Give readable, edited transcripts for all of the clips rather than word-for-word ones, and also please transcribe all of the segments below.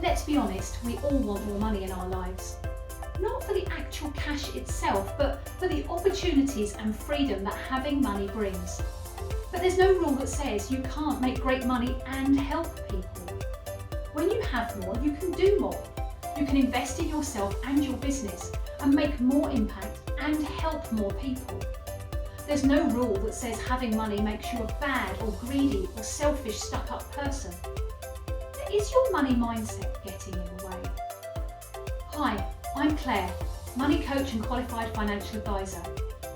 Let's be honest, we all want more money in our lives. Not for the actual cash itself, but for the opportunities and freedom that having money brings. But there's no rule that says you can't make great money and help people. When you have more, you can do more. You can invest in yourself and your business and make more impact and help more people. There's no rule that says having money makes you a bad or greedy or selfish stuck-up person. Is your money mindset getting in the way? Hi, I'm Claire, money coach and qualified financial advisor.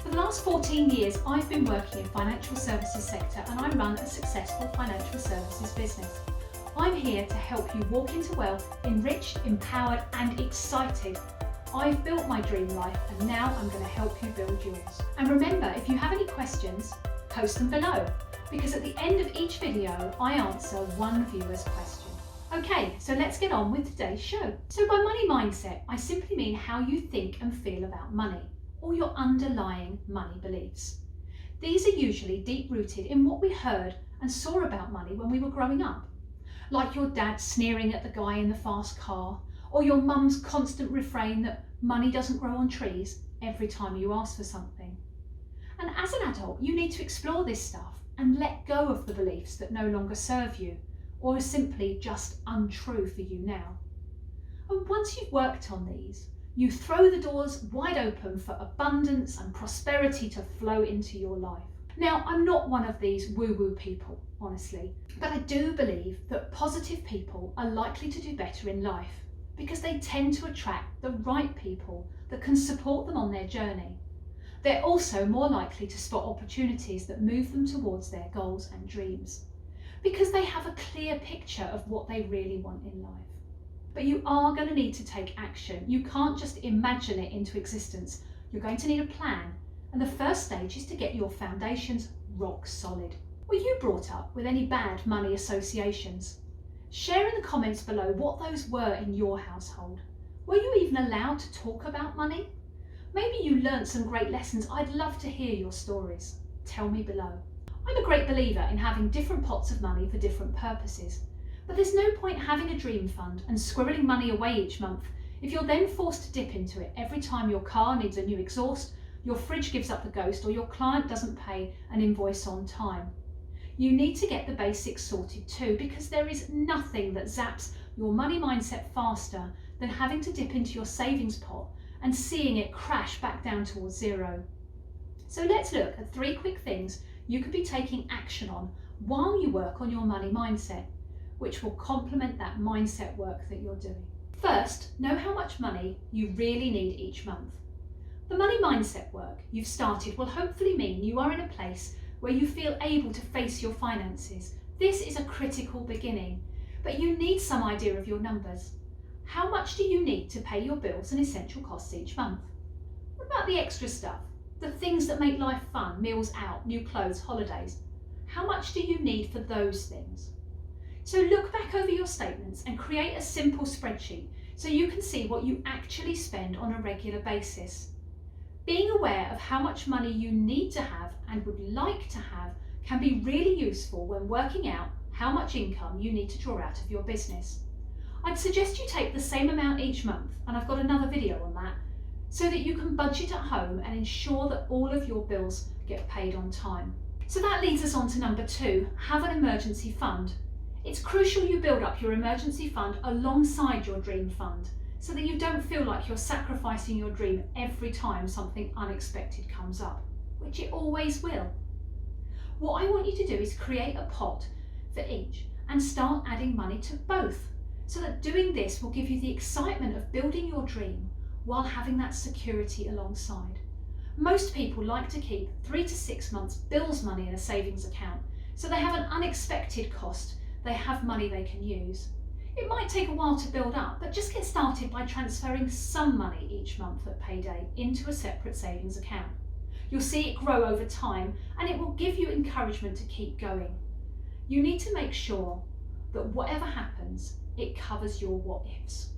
For the last 14 years, I've been working in financial services sector and I run a successful financial services business. I'm here to help you walk into wealth, enriched, empowered and excited. I've built my dream life and now I'm going to help you build yours. And remember, if you have any questions, post them below, because at the end of each video, I answer one viewer's question. Okay, so let's get on with today's show. So by money mindset, I simply mean how you think and feel about money, or your underlying money beliefs. These are usually deep-rooted in what we heard and saw about money when we were growing up. Like your dad sneering at the guy in the fast car, or your mum's constant refrain that money doesn't grow on trees every time you ask for something. And as an adult, you need to explore this stuff and let go of the beliefs that no longer serve you, or are simply just untrue for you now. And once you've worked on these, you throw the doors wide open for abundance and prosperity to flow into your life. Now, I'm not one of these woo-woo people, honestly, but I do believe that positive people are likely to do better in life because they tend to attract the right people that can support them on their journey. They're also more likely to spot opportunities that move them towards their goals and dreams, because they have a clear picture of what they really want in life. But you are going to need to take action. You can't just imagine it into existence. You're going to need a plan. And the first stage is to get your foundations rock solid. Were you brought up with any bad money associations? Share in the comments below what those were in your household. Were you even allowed to talk about money? Maybe you learned some great lessons. I'd love to hear your stories. Tell me below. I'm a great believer in having different pots of money for different purposes, but there's no point having a dream fund and squirreling money away each month if you're then forced to dip into it every time your car needs a new exhaust, your fridge gives up the ghost, or your client doesn't pay an invoice on time. You need to get the basics sorted too, because there is nothing that zaps your money mindset faster than having to dip into your savings pot and seeing it crash back down towards zero. So let's look at 3 quick things you could be taking action on while you work on your money mindset, which will complement that mindset work that you're doing. First, know how much money you really need each month. The money mindset work you've started will hopefully mean you are in a place where you feel able to face your finances. This is a critical beginning, but you need some idea of your numbers. How much do you need to pay your bills and essential costs each month? What about the extra stuff? The things that make life fun, meals out, new clothes, holidays. How much do you need for those things? So look back over your statements and create a simple spreadsheet so you can see what you actually spend on a regular basis. Being aware of how much money you need to have and would like to have can be really useful when working out how much income you need to draw out of your business. I'd suggest you take the same amount each month, and I've got another video on that, so that you can budget at home and ensure that all of your bills get paid on time. So that leads us on to number 2, have an emergency fund. It's crucial you build up your emergency fund alongside your dream fund so that you don't feel like you're sacrificing your dream every time something unexpected comes up, which it always will. What I want you to do is create a pot for each and start adding money to both, so that doing this will give you the excitement of building your dream while having that security alongside. Most people like to keep 3 to 6 months bills money in a savings account, so they have an unexpected cost. They have money they can use. It might take a while to build up, but just get started by transferring some money each month at payday into a separate savings account. You'll see it grow over time and it will give you encouragement to keep going. You need to make sure that whatever happens, it covers your what ifs.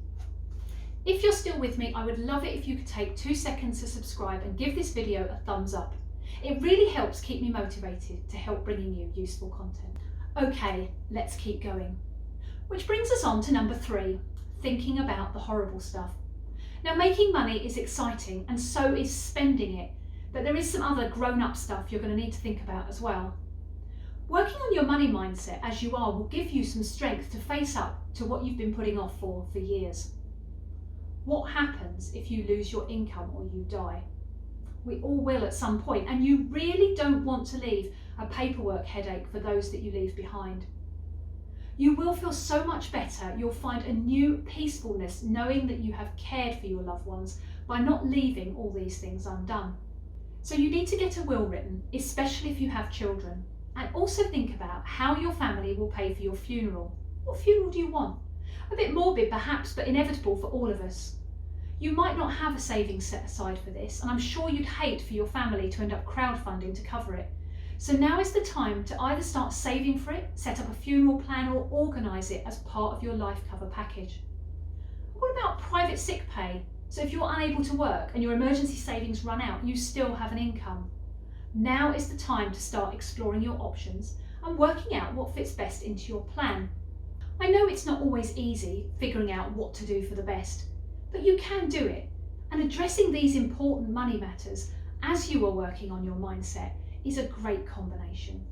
If you're still with me, I would love it if you could take 2 seconds to subscribe and give this video a thumbs up. It really helps keep me motivated to help bringing you useful content. Okay, let's keep going. Which brings us on to number 3, thinking about the horrible stuff. Now, making money is exciting and so is spending it, but there is some other grown-up stuff you're going to need to think about as well. Working on your money mindset as you are will give you some strength to face up to what you've been putting off for years. What happens if you lose your income or you die? We all will at some point, and you really don't want to leave a paperwork headache for those that you leave behind. You will feel so much better. You'll find a new peacefulness knowing that you have cared for your loved ones by not leaving all these things undone. So you need to get a will written, especially if you have children, and also think about how your family will pay for your funeral. What funeral do you want? A bit morbid perhaps, but inevitable for all of us. You might not have a savings set aside for this, and I'm sure you'd hate for your family to end up crowdfunding to cover it. So now is the time to either start saving for it, set up a funeral plan, or organise it as part of your life cover package. What about private sick pay? So if you're unable to work and your emergency savings run out, you still have an income. Now is the time to start exploring your options and working out what fits best into your plan. I know it's not always easy figuring out what to do for the best, but you can do it. And addressing these important money matters as you are working on your mindset is a great combination.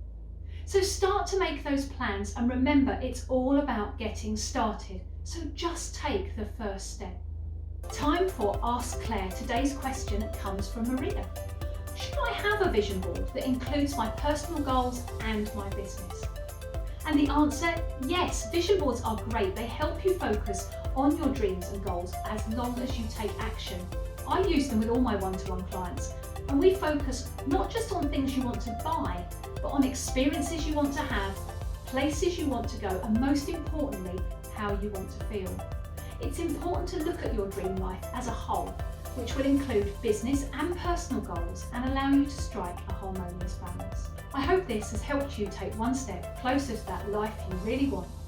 So start to make those plans, and remember, it's all about getting started. So just take the first step. Time for Ask Claire. Today's question comes from Maria. Should I have a vision board that includes my personal goals and my business? And the answer, yes, vision boards are great. They help you focus on your dreams and goals as long as you take action. I use them with all my one-to-one clients, and we focus not just on things you want to buy, but on experiences you want to have, places you want to go, and most importantly, how you want to feel. It's important to look at your dream life as a whole, which will include business and personal goals and allow you to strike a harmonious balance. I hope this has helped you take one step closer to that life you really want.